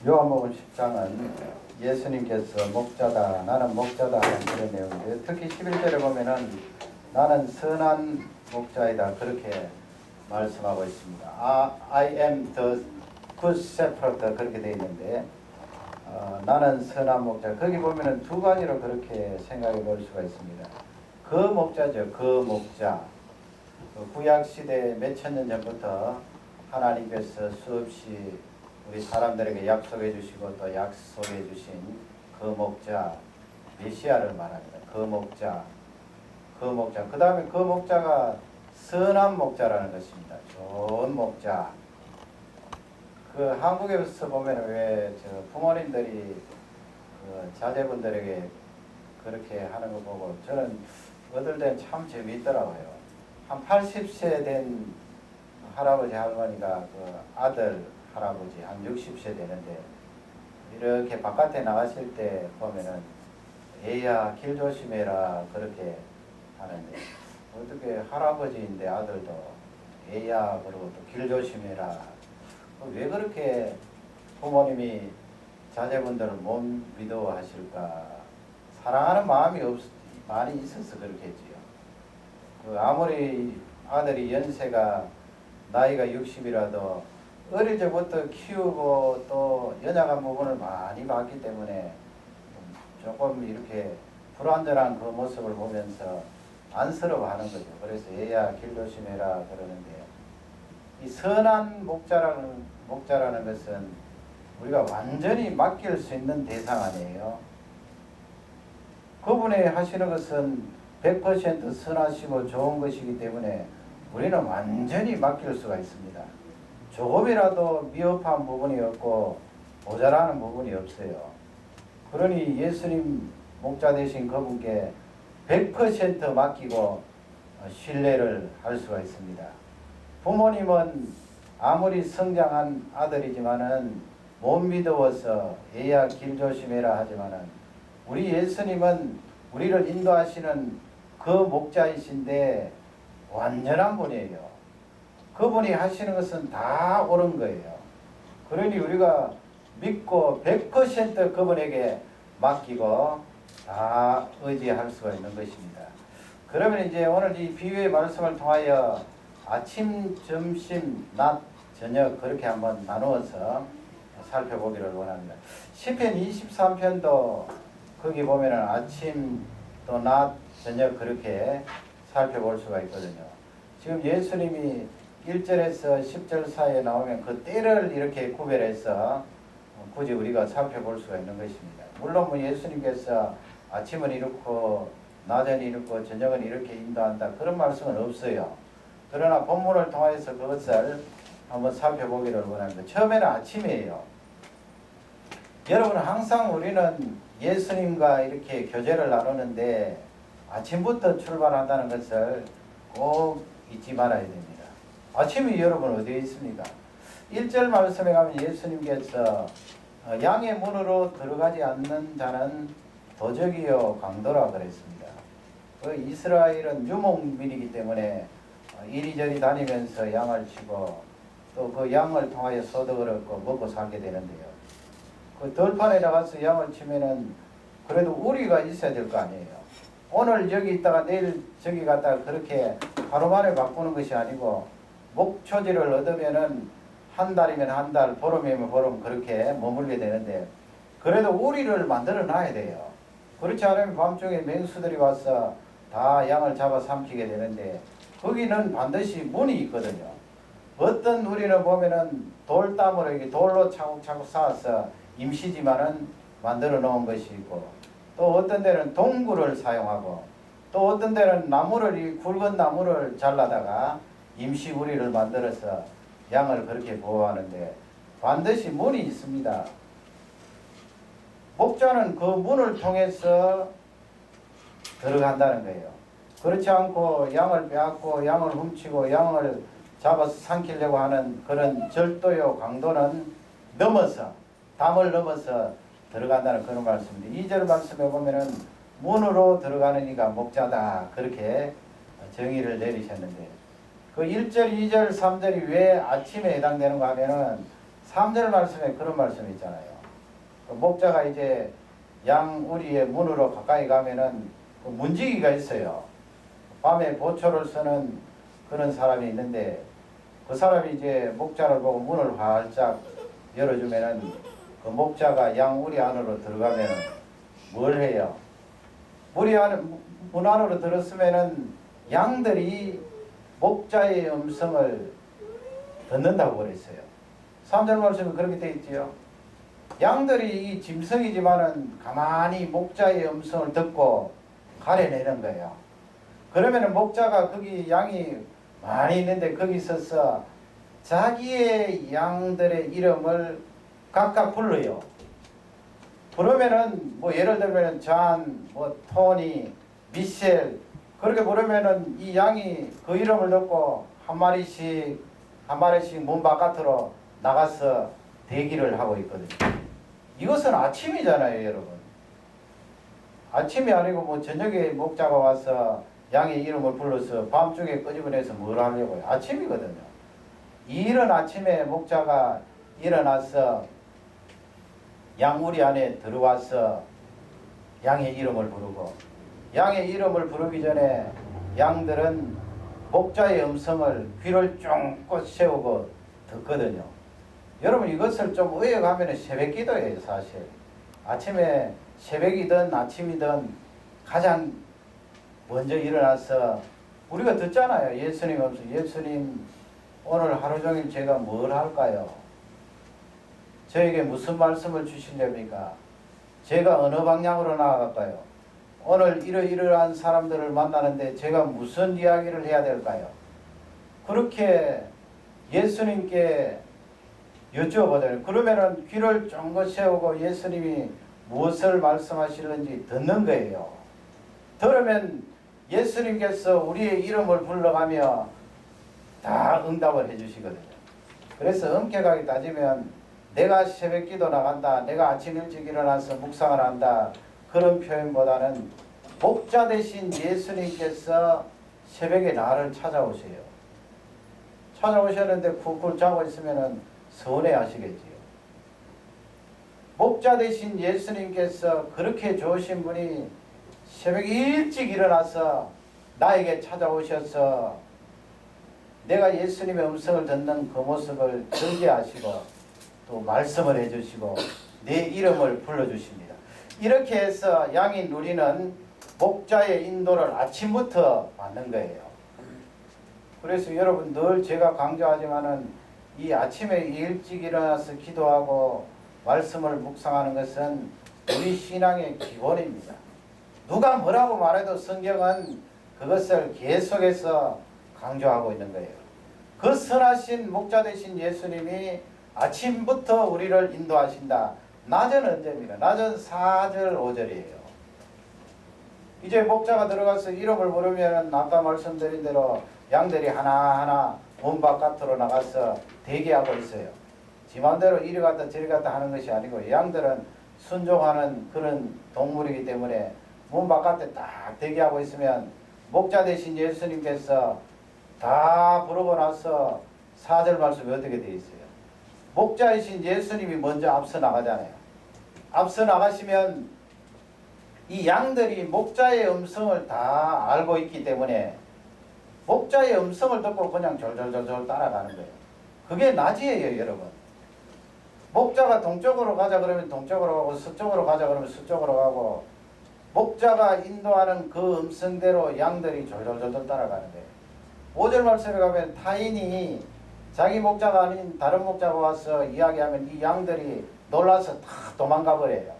요한복음 10장은 예수님께서 목자다, 나는 목자다 하는 그런 내용인데, 특히 11절에 보면은 나는 선한 목자이다 그렇게 말씀하고 있습니다. I am the good shepherd 그렇게 되어 있는데, 나는 선한 목자. 거기 보면은 두 가지로 그렇게 생각해 볼 수가 있습니다. 그 목자죠. 그 목자. 구약 시대 몇천 년 전부터 하나님께서 수없이 우리 사람들에게 약속해 주시고 또 약속해 주신 그 목자, 메시아를 말합니다. 그 목자, 그 목자. 그 다음에 그 목자가 선한 목자라는 것입니다. 좋은 목자. 그 한국에서 보면 왜 저 부모님들이 그 자제분들에게 그렇게 하는 거 보고 저는 어떨 땐 참 재미있더라고요. 한 80세 된 할아버지 할머니가 그 아들 할아버지 한 60세 되는데 이렇게 바깥에 나가실 때 보면은 애야 길 조심해라 그렇게 하는데, 어떻게 할아버지인데 아들도 애야 그러고 또 길 조심해라, 왜 그렇게 부모님이 자제분들을 못 믿어하실까? 사랑하는 마음이 많이 있어서 그렇겠지요. 아무리 아들이 연세가 나이가 60이라도 어릴 적부터 키우고 또 연약한 부분을 많이 봤기 때문에 조금 이렇게 불완전한 그 모습을 보면서 안쓰러워하는 거죠. 그래서 애야 길 조심해라 그러는데, 이 선한 목자라는 것은 우리가 완전히 맡길 수 있는 대상 아니에요. 그분이 하시는 것은 100% 선하시고 좋은 것이기 때문에 우리는 완전히 맡길 수가 있습니다. 조금이라도 미흡한 부분이 없고 모자라는 부분이 없어요. 그러니 예수님 목자 되신 그분께 100% 맡기고 신뢰를 할 수가 있습니다. 부모님은 아무리 성장한 아들이지만은 못 믿어서 애야 길 조심해라 하지만은 우리 예수님은 우리를 인도하시는 그 목자이신데 완전한 분이에요. 그분이 하시는 것은 다 옳은 거예요. 그러니 우리가 믿고 100% 그분에게 맡기고 다 의지할 수가 있는 것입니다. 그러면 이제 오늘 이 비유의 말씀을 통하여 아침, 점심, 낮, 저녁 그렇게 한번 나누어서 살펴보기를 원합니다. 시편 23편도 거기 보면은 아침 또 낮, 저녁 그렇게 살펴볼 수가 있거든요. 지금 예수님이 1절에서 10절 사이에 나오면 그 때를 이렇게 구별해서 굳이 우리가 살펴볼 수가 있는 것입니다. 물론 뭐 예수님께서 아침은 이렇고 낮은 이렇고 저녁은 이렇게 인도한다 그런 말씀은 없어요. 그러나 본문을 통해서 그것을 한번 살펴보기를 원합니다. 처음에는 아침이에요. 여러분, 항상 우리는 예수님과 이렇게 교제를 나누는데 아침부터 출발한다는 것을 꼭 잊지 말아야 됩니다. 아침이 여러분 어디에 있습니까? 1절 말씀에 가면 예수님께서 양의 문으로 들어가지 않는 자는 도적이요 강도라 그랬습니다. 그 이스라엘은 유목민이기 때문에 이리저리 다니면서 양을 치고 또 그 양을 통하여 소득을 얻고 먹고 살게 되는데요. 그 들판에 나가서 양을 치면은 그래도 우리가 있어야 될 거 아니에요. 오늘 여기 있다가 내일 저기 갔다가 그렇게 하루 만에 바꾸는 것이 아니고 목초지를 얻으면은 한 달이면 한 달, 보름이면 보름 그렇게 머물게 되는데, 그래도 우리를 만들어 놔야 돼요. 그렇지 않으면 밤중에 맹수들이 와서 다 양을 잡아 삼키게 되는데, 거기는 반드시 문이 있거든요. 어떤 우리는 보면은 돌담으로 이렇게 돌로 차곡차곡 쌓아서 임시지만은 만들어 놓은 것이 있고, 또 어떤 데는 동굴을 사용하고, 또 어떤 데는 나무를, 이 굵은 나무를 잘라다가 임시 우리를 만들어서 양을 그렇게 보호하는데 반드시 문이 있습니다. 목자는 그 문을 통해서 들어간다는 거예요. 그렇지 않고 양을 빼앗고 양을 훔치고 양을 잡아서 삼키려고 하는 그런 절도요 강도는 넘어서, 담을 넘어서 들어간다는 그런 말씀입니다. 2절 말씀에 보면은 문으로 들어가는 이가 목자다 그렇게 정의를 내리셨는데, 그 1절, 2절, 3절이 왜 아침에 해당되는가 하면은 3절 말씀에 그런 말씀이 있잖아요. 그 목자가 이제 양우리의 문으로 가까이 가면은 그 문지기가 있어요. 밤에 보초를 서는 그런 사람이 있는데 그 사람이 이제 목자를 보고 문을 활짝 열어주면은 그 목자가 양우리 안으로 들어가면은 뭘 해요? 문 안으로 들었으면은 양들이 목자의 음성을 듣는다고 그랬어요. 3절 말씀에 그렇게 되어 있지요. 양들이 이 짐승이지만은 가만히 목자의 음성을 듣고 가려내는 거예요. 그러면은 목자가 거기 양이 많이 있는데 거기 있어서 자기의 양들의 이름을 각각 불러요. 부르면은 뭐 예를 들면은 잔, 뭐 토니, 미셸 그렇게 부르면은 이 양이 그 이름을 듣고 한 마리씩 문 바깥으로 나가서 대기를 하고 있거든요. 이것은 아침이잖아요, 여러분. 아침이 아니고 뭐 저녁에 목자가 와서 양의 이름을 불러서 밤중에 끄집어내서 뭘 하려고요? 아침이거든요. 이른 아침에 목자가 일어나서 양우리 안에 들어와서 양의 이름을 부르고 양의 이름을 부르기 전에 양들은 목자의 음성을 귀를 쫑긋 세우고 듣거든요. 여러분 이것을 좀 의역하면 새벽 기도예요. 사실 아침에 새벽이든 아침이든 가장 먼저 일어나서 우리가 듣잖아요. 예수님 음성. 예수님 오늘 하루 종일 제가 뭘 할까요? 저에게 무슨 말씀을 주시렵니까? 제가 어느 방향으로 나아갈까요? 오늘 이러이러한 사람들을 만나는데 제가 무슨 이야기를 해야 될까요? 그렇게 예수님께 여쭤보잖아요. 그러면은 귀를 쫑긋 세우고 예수님이 무엇을 말씀하시는지 듣는 거예요. 들으면 예수님께서 우리의 이름을 불러가며 다 응답을 해주시거든요. 그래서 엄격하게 따지면 내가 새벽 기도 나간다, 내가 아침 일찍 일어나서 묵상을 한다, 그런 표현보다는 목자 되신 예수님께서 새벽에 나를 찾아오세요. 찾아오셨는데 쿨쿨 자고 있으면 서운해 하시겠지요. 목자 되신 예수님께서 그렇게 좋으신 분이 새벽 일찍 일어나서 나에게 찾아오셔서 내가 예수님의 음성을 듣는 그 모습을 들게 하시고 또 말씀을 해주시고 내 이름을 불러주십니다. 이렇게 해서 양인 우리는 목자의 인도를 아침부터 받는 거예요. 그래서 여러분 늘 제가 강조하지만은 이 아침에 일찍 일어나서 기도하고 말씀을 묵상하는 것은 우리 신앙의 기본입니다. 누가 뭐라고 말해도 성경은 그것을 계속해서 강조하고 있는 거예요. 그 선하신 목자 되신 예수님이 아침부터 우리를 인도하신다. 낮은 언제입니까? 낮은 4절 5절이에요. 이제 목자가 들어가서 이름을 부르면 아까 말씀드린 대로 양들이 하나하나 문 바깥으로 나가서 대기하고 있어요. 지 맘대로 이리 갔다 저리 갔다 하는 것이 아니고 양들은 순종하는 그런 동물이기 때문에 문 바깥에 딱 대기하고 있으면 목자 되신 예수님께서 다 부르고 나서 4절 말씀이 어떻게 되어 있어요? 목자이신 예수님이 먼저 앞서 나가잖아요. 앞서 나가시면 이 양들이 목자의 음성을 다 알고 있기 때문에 목자의 음성을 듣고 그냥 졸졸졸졸 따라가는 거예요. 그게 낮이에요, 여러분. 목자가 동쪽으로 가자 그러면 동쪽으로 가고 서쪽으로 가자 그러면 서쪽으로 가고 목자가 인도하는 그 음성대로 양들이 졸졸졸졸 따라가는 거예요. 5절 말씀에 가면 타인이 자기 목자가 아닌 다른 목자가 와서 이야기하면 이 양들이 놀라서 다 도망가 버려요.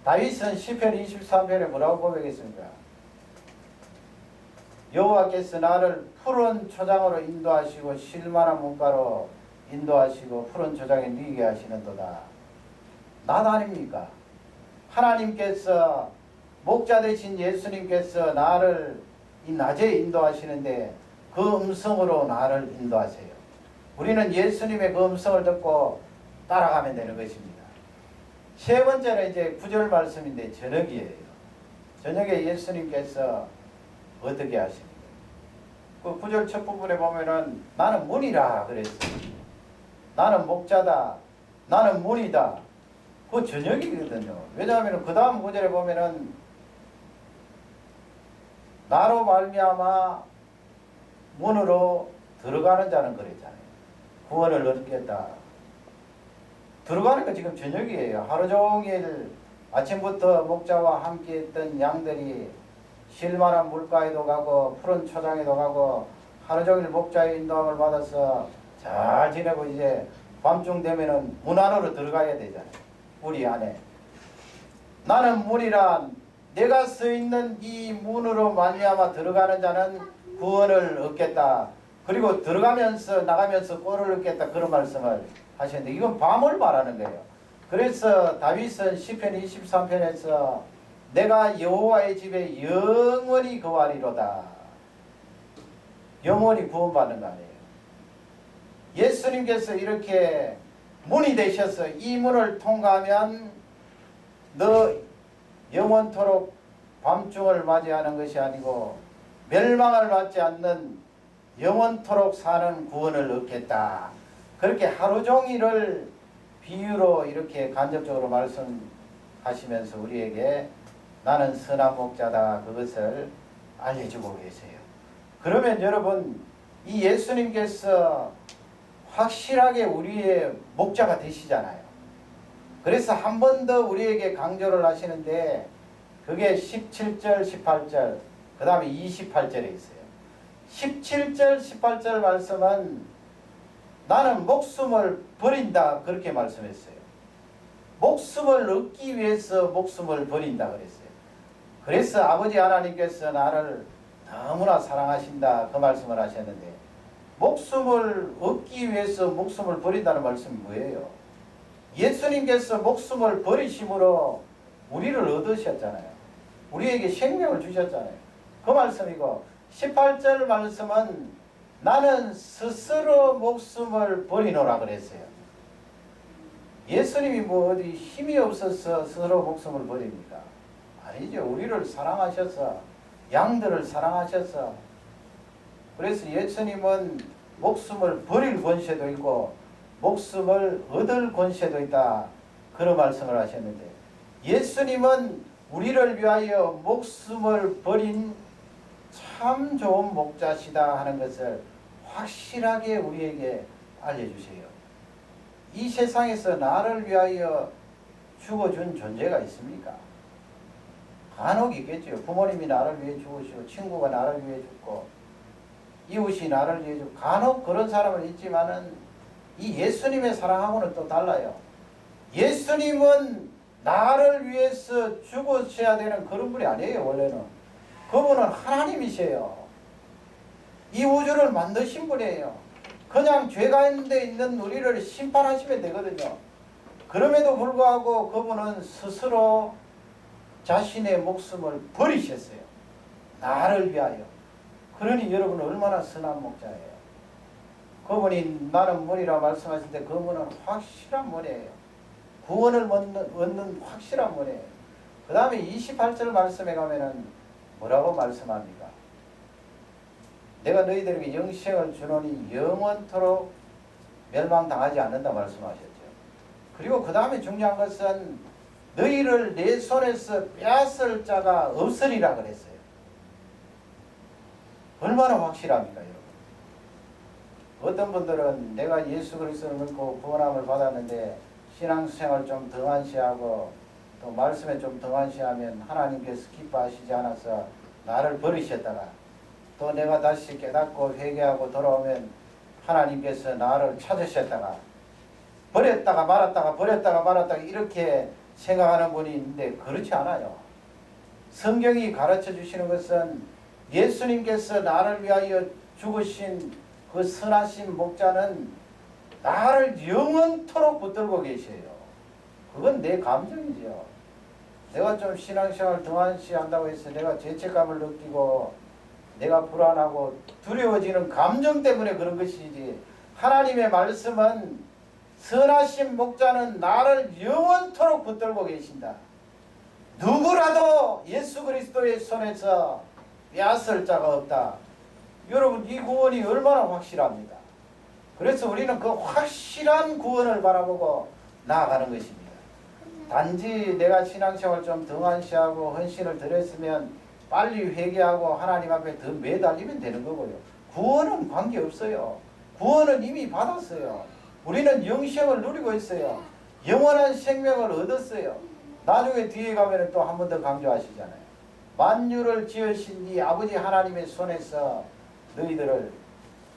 다윗은 시편 23편에 뭐라고 고백했습니까? 여호와께서 나를 푸른 초장으로 인도하시고 실만한 문가로 인도하시고 푸른 초장에 누이게 하시는도다. 낫 아닙니까? 하나님께서 목자 되신 예수님께서 나를 이 낮에 인도하시는데 그 음성으로 나를 인도하세요. 우리는 예수님의 그 음성을 듣고 따라가면 되는 것입니다. 세 번째는 이제 9절 말씀인데 저녁이에요. 저녁에 예수님께서 어떻게 하십니까? 그 9절 첫 부분에 보면은 나는 문이라 그랬어요. 나는 목자다. 나는 문이다. 그 저녁이거든요. 왜냐하면 그 다음 구절에 보면은 나로 말미암아 문으로 들어가는 자는 그랬잖아요. 구원을 얻겠다. 들어가는 거 지금 저녁이에요. 하루 종일 아침부터 목자와 함께 했던 양들이 쉴만한 물가에도 가고 푸른 초장에도 가고 하루 종일 목자의 인도함을 받아서 잘 지내고 이제 밤중 되면은 문 안으로 들어가야 되잖아요. 우리 안에. 나는 문이라 내가 서 있는 이 문으로 말미암아 들어가는 자는 구원을 얻겠다. 그리고 들어가면서 나가면서 꼴을 얻겠다. 그런 말씀을 하셨는데 이건 밤을 말하는 거예요. 그래서 다윗은 시편 23편에서 내가 여호와의 집에 영원히 거하리로다. 영원히 구원받는 거 아니에요. 예수님께서 이렇게 문이 되셔서 이 문을 통과하면 너 영원토록 밤중을 맞이하는 것이 아니고 멸망을 받지 않는 영원토록 사는 구원을 얻겠다. 그렇게 하루 종일을 비유로 이렇게 간접적으로 말씀하시면서 우리에게 나는 선한 목자다 그것을 알려주고 계세요. 그러면 여러분 이 예수님께서 확실하게 우리의 목자가 되시잖아요. 그래서 한 번 더 우리에게 강조를 하시는데 그게 17절 18절 그 다음에 28절에 있어요. 17절 18절 말씀은 나는 목숨을 버린다 그렇게 말씀했어요. 목숨을 얻기 위해서 목숨을 버린다 그랬어요. 그래서 아버지 하나님께서 나를 너무나 사랑하신다 그 말씀을 하셨는데 목숨을 얻기 위해서 목숨을 버린다는 말씀이 뭐예요? 예수님께서 목숨을 버리심으로 우리를 얻으셨잖아요. 우리에게 생명을 주셨잖아요. 그 말씀이고 18절 말씀은 나는 스스로 목숨을 버리노라 그랬어요. 예수님이 뭐 어디 힘이 없어서 스스로 목숨을 버립니까? 아니죠. 우리를 사랑하셔서 양들을 사랑하셔서 그래서 예수님은 목숨을 버릴 권세도 있고 목숨을 얻을 권세도 있다. 그런 말씀을 하셨는데 예수님은 우리를 위하여 목숨을 버린 참 좋은 목자시다 하는 것을 확실하게 우리에게 알려주세요. 이 세상에서 나를 위하여 죽어준 존재가 있습니까? 간혹 있겠죠. 부모님이 나를 위해 죽으시고 친구가 나를 위해 죽고 이웃이 나를 위해 죽고 간혹 그런 사람은 있지만은 이 예수님의 사랑하고는 또 달라요. 예수님은 나를 위해서 죽으셔야 되는 그런 분이 아니에요. 원래는 그분은 하나님이세요. 이 우주를 만드신 분이에요. 그냥 죄 가운데 있는 우리를 심판하시면 되거든요. 그럼에도 불구하고 그분은 스스로 자신의 목숨을 버리셨어요. 나를 위하여. 그러니 여러분 얼마나 선한 목자예요. 그분이 나는 문이라 말씀하실 때 그분은 확실한 문이에요. 구원을 얻는 확실한 문이에요. 그 다음에 28절 말씀에 가면은 뭐라고 말씀합니까? 내가 너희들에게 영생을 주노니 영원토록 멸망당하지 않는다 말씀하셨죠. 그리고 그 다음에 중요한 것은 너희를 내 손에서 빼앗을 자가 없으리라 그랬어요. 얼마나 확실합니까 여러분? 어떤 분들은 내가 예수 그리스도를 믿고 구원함을 받았는데 신앙생활 좀 등한시하고 또 말씀에 좀 등한시하면 하나님께서 기뻐하시지 않아서 나를 버리셨다가 또 내가 다시 깨닫고 회개하고 돌아오면 하나님께서 나를 찾으셨다가 버렸다가 말았다가 버렸다가 말았다가 이렇게 생각하는 분이 있는데 그렇지 않아요. 성경이 가르쳐 주시는 것은 예수님께서 나를 위하여 죽으신 그 선하신 목자는 나를 영원토록 붙들고 계세요. 그건 내 감정이죠. 내가 좀 신앙생활 등한시한다고 해서 내가 죄책감을 느끼고 내가 불안하고 두려워지는 감정 때문에 그런 것이지 하나님의 말씀은 선하신 목자는 나를 영원토록 붙들고 계신다. 누구라도 예수 그리스도의 손에서 빼앗을 자가 없다. 여러분 이 구원이 얼마나 확실합니다. 그래서 우리는 그 확실한 구원을 바라보고 나아가는 것입니다. 단지 내가 신앙생활 좀 등한시하고 헌신을 드렸으면 빨리 회개하고 하나님 앞에 더 매달리면 되는 거고요. 구원은 관계없어요. 구원은 이미 받았어요. 우리는 영생을 누리고 있어요. 영원한 생명을 얻었어요. 나중에 뒤에 가면 또 한 번 더 강조하시잖아요. 만유를 지으신 이 아버지 하나님의 손에서 너희들을,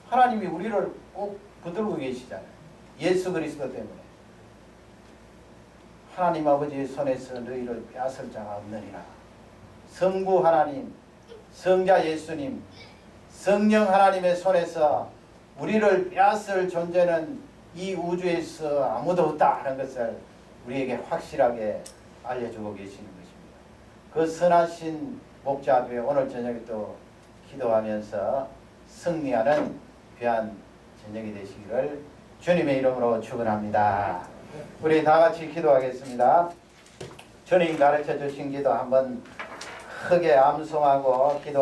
하나님이 우리를 꼭 붙들고 계시잖아요. 예수 그리스도 때문에. 하나님 아버지의 손에서 너희를 빼앗을 자가 없느니라. 성부 하나님, 성자 예수님, 성령 하나님의 손에서 우리를 빼앗을 존재는 이 우주에서 아무도 없다 하는 것을 우리에게 확실하게 알려주고 계시는 것입니다. 그 선하신 목자 앞에 오늘 저녁에 또 기도하면서 승리하는 귀한 저녁이 되시기를 주님의 이름으로 축원합니다. 우리 다 같이 기도하겠습니다. 주님 가르쳐 주신 기도 한번 크게 암송하고 기도